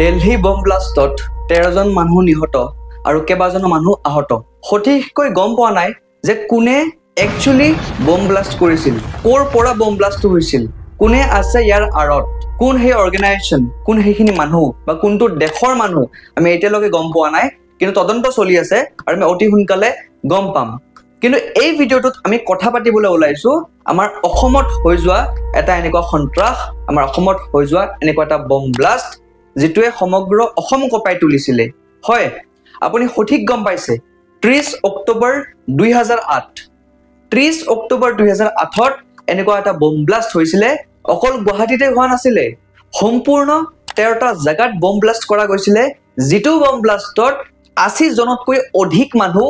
দিল্লী বম ব্লাষ্টত 13 জন মানুহ নিহত আৰু কেইবাজন মানুহ আহত সঠিককৈ গম পোৱা নাই যে কোনে একচুয়ালি বম ব্লাষ্ট কৰিছিল কোৰ পৰা বম ব্লাষ্ট হৈছিল কোনে আছে ইয়াৰ আৰত কোন হে অৰ্গানাইজেচন কোন হেখিনি মানুহ বা কোনটো দেশৰ মানুহ আমি এতিয়ালৈকে গম পোৱা নাই কিন্তু তদন্ত চলি আছে আৰু আমি অতি সোনকালে গম পাম কিন্তু এই ভিডিওটোত আমি কথা পাতিবলৈ ওলাইছো আমাৰ অসমত হৈ যোৱা এটা এনেকুৱা সন্ত্ৰাস আমাৰ অসমত হৈ যোৱা এনেকুৱা এটা বম ব্লাষ্ট যেটোৱে সমগ্ৰ অসম কপাই তুলিছিলে হয় আপুনি সঠিক গম পাইছে 30 অক্টোবৰ 2008 30 অক্টোবৰ 2008 ত এনেকুৱা এটা বম ব্লাষ্ট হৈছিলে অকল গুৱাহাটীতে হোৱা নাছিলে সম্পূৰ্ণ 13টা জাগাত বম ব্লাষ্ট কৰা গৈছিলে যেটো বম ব্লাষ্টত 80 জনতকৈ অধিক মানুহ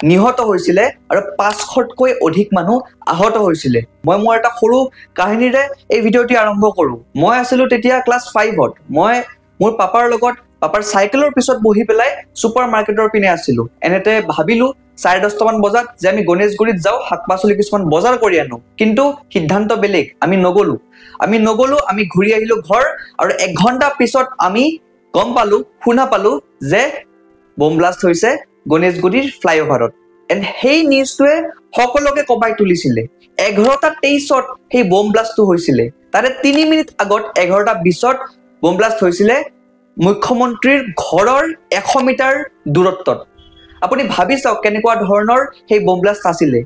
নিহত হৈছিলে আৰু 500তকৈ অধিক মানুহ আহত হৈছিলে মই মোৰ এটা সৰু কাহিনীৰে এই ভিডিওটি আৰম্ভ কৰো মই আছিলো তেতিয়া ক্লাস 5ত মই মোৰ পাপাৰ লগত পাপাৰ সাইকেলৰ পিছত বহি পেলাই সুপাৰ মাৰ্কেটৰ পিনে আছিলো এনেতে ভাবিলো 10:30 মান বজাত যে আমি গণেশগুৰিত যাও হাকপাছলি কিছুমান বজাৰ কৰি আনো কিন্তু সিদ্ধান্ত বেলেগ আমি নগলো আমি ঘূৰি আহিলো ঘৰ আৰু 1 ঘণ্টা পিছত আমি গম পালো শুনা পালো যে বম ব্লাষ্ট হৈছে গণেশগুৰিৰ ফ্লাইওভাৰত এন্ড হেই নিউজটোৱে সকলোকে কবাই তুলিছিলে 11:23 ত হেই বম ব্লাষ্টটো হৈছিলে তাৰে 3 মিনিট আগত 11:20 ত বম ব্লাষ্ট হৈছিলে মুখ্যমন্ত্ৰীৰ ঘৰৰ 100 মিটাৰ দূৰত্বত আপুনি ভাবি চাওক কেনেকুৱা ধৰণৰ হেই বম ব্লাষ্ট আছিলে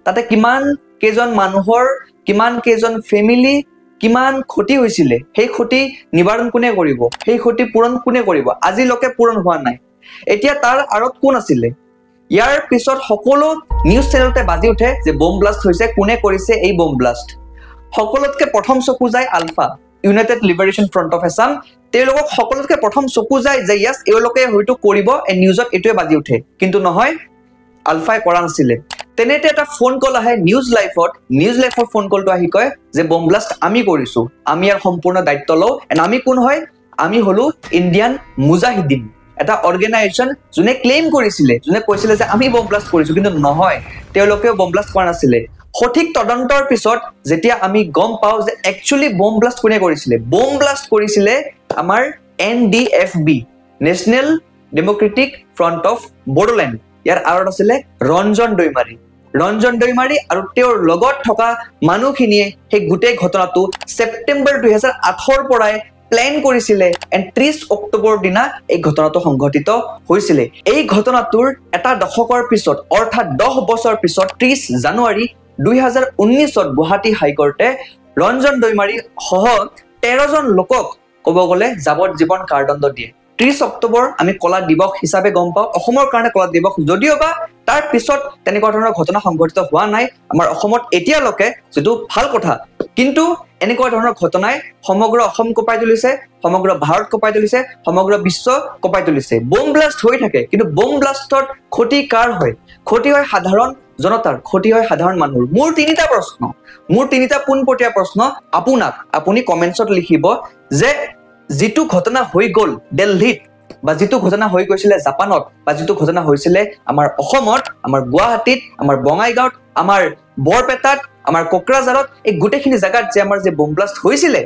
তাতে কিমান কেজন মানুহৰ কিমান কেজন ফ্যামিলি কিমান ক্ষতি হৈছিলে হেই ক্ষতি নিবাৰণ কোনে কৰিব হেই ক্ষতি পূৰণ কোনে কৰিব আজি লোকে পূৰণ হোৱা নাই এতিয়া তাৰ আৰত কোন আছিলে ইয়াৰ পিছত সকলো নিউজ চেনেলতে বাজি উঠে যে বম ব্লাষ্ট হৈছে কোনে কৰিছে এই বম ব্লাষ্ট সকলোতকে প্ৰথম চকু যায় ULFA United Liberation Front of Assam তেওঁলোকক সকলোতকে প্ৰথম চকু যায় যে ইয়াস এওঁলোকে হয়তো কৰিব এই নিউজত এটোৱে বাজি উঠে কিন্তু নহয় আলফাই কৰা নাছিলে তেনেতে এটা ফোন কল আহে নিউজ লাইফত ফোন কলটো আহি কয় যে বম ব্লাষ্ট আমি কৰিছো আমি ইয়াৰ সম্পূৰ্ণ দায়িত্ব লও এন্ড আমি কোন হয় আমি হলো ইন্ডিয়ান মুজাহিদিন এটা অৰ্গানাইজেচন যোনে ক্লেম কৰিছিলে যোনে কৈছিলে যে আমি বম ব্লাষ্ট কৰিছো কিন্তু নহয় তেওঁলোকেও বম ব্লাষ্ট কৰা নাছিলে সঠিক তদন্তৰ পিছত যেতিয়া আমি গম পাও যে একচুয়ালি বম ব্লাষ্ট কোনে কৰিছিলে আমাৰ NDFB National Democratic Front of Bodoland ইয়াৰ আৰত আছিল ৰঞ্জন দৈমাৰী আৰু তেওঁৰ লগত থকা মানুহখিনিয়ে সেই গুটে ঘটনাটো সেপ্টেম্বৰ 2008 ৰ পৰাই প্ল্যান কৰিছিলে এন্ড 30 অক্টোবৰ দিনা এই ঘটনাটো সংঘটিত হৈছিলে এই ঘটনাটোৰ এটা দশকৰ পিছত অৰ্থাৎ 10 বছৰ পিছত 30 জানুৱাৰী 2019 ত গুৱাহাটী হাইকোৰ্টে ৰঞ্জন দৈমাৰী সহ 13 জন লোকক কব গলে যাৱজ্জীৱন কাৰাদণ্ড দিয়ে 30 অক্টোবৰ আমি কলা দিৱস হিচাপে গম পাও অসমৰ কাৰণে কলা দিৱস যদিওবা তাৰ পিছত তেনেকুৱা ধৰণৰ ঘটনা সংঘটিত হোৱা নাই আমাৰ অসমত এতিয়ালৈকে যেটো ভাল কথা কিন্তু এনেকুৱা ধৰণৰ ঘটনাই সমগ্ৰ অসম কপাই তুলিছে সমগ্ৰ ভাৰত কপাই তুলিছে সমগ্ৰ বিশ্ব কপাই তুলিছে বম ব্লাষ্ট হৈ থাকে কিন্তু বম ব্লাষ্টত ক্ষতি কাৰ হয় ক্ষতি হয় সাধাৰণ জনতাৰ ক্ষতি হয় সাধাৰণ মানুহৰ মোৰ তিনিটা পোনপটীয়া প্ৰশ্ন আপুনি কমেন্টছত লিখিব যে যেটো ঘটনা হৈ গল দিল্লীত বা যেটো ঘটনা হৈ গৈছিলে জাপানত বা যেটো ঘটনা হৈছিলে আমাৰ অসমত আমাৰ গুৱাহাটীত আমাৰ বঙাইগাঁৱত আমাৰ বৰপেটাত আমাৰ কোকৰাঝাৰত এই গুটেখিনি জাগাত যে আমাৰ যে বম ব্লাষ্ট হৈছিলে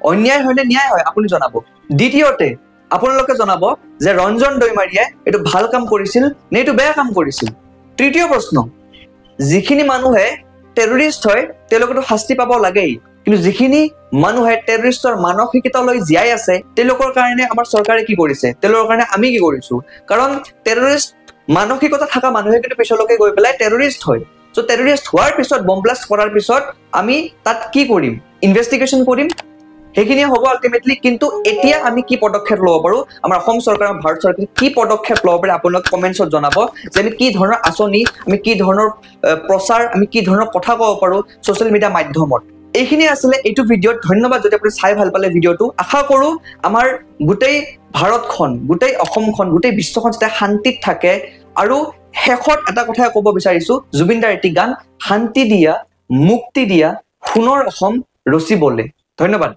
অন্যায় হয় নে ন্যায় হয় আপুনি জনাব দ্বিতীয়তে আপোনালোকে জনাব যে ৰঞ্জন দৈমাৰীয়ে এটো ভাল কাম কৰিছিল নে এটো বেয়া কাম কৰিছিল তৃতীয় প্ৰশ্ন যিখিনি মানুহে টেৰৰিষ্ট হয় তেওঁলোকটো শাস্তি পাব লাগেই কিন্তু যিখিনি মানুহে টেৰৰিষ্টৰ মানসিকতা লৈ জিয়াই আছে তেওঁলোকৰ কাৰণে আমাৰ চৰকাৰে কি কৰিছে তেওঁলোকৰ কাৰণে আমি কি কৰিছো কাৰণ টেৰৰিষ্ট মানসিকতা থকা মানুহে কিন্তু পিছলৈকে গৈ পেলাই টেৰৰিষ্ট হয় সো টেৰৰিষ্ট হোৱাৰ পিছত বম ব্লাষ্ট কৰাৰ পিছত আমি তাত কি কৰিম ইনভেষ্টিগেশন কৰিম হেখিনি হ'ব আলটিমেটলি কিন্তু এতিয়া আমি কি পদক্ষেপ লব পাৰো আমাৰ অসম চৰকাৰ ভাৰত চৰকাৰে কি পদক্ষেপ লব পাৰে আপোনালোক কমেন্টছত জনাব যে আমি কি ধৰণৰ আচনি আমি কি ধৰণৰ প্ৰচাৰ আমি কি ধৰণৰ কথা ক'ব পাৰো সোশ্যাল মিডিয়া মাধ্যমত এইখিনি আসলে এইটো ভিডিওত ধন্যবাদ যদি আপুনি চাই ভাল পালে ভিডিওটো আশা কৰো আমাৰ গুটেই ভাৰতখন গুটেই অসমখন গুটেই বিশ্বখন যাতে শান্তিত থাকে আৰু শেষত এটা কথা ক'ব বিচাৰিছো জুবিন দাৰ এটি গান শান্তি দিয়া মুক্তি দিয়া সোণৰ অসম ৰচিবলে ধন্যবাদ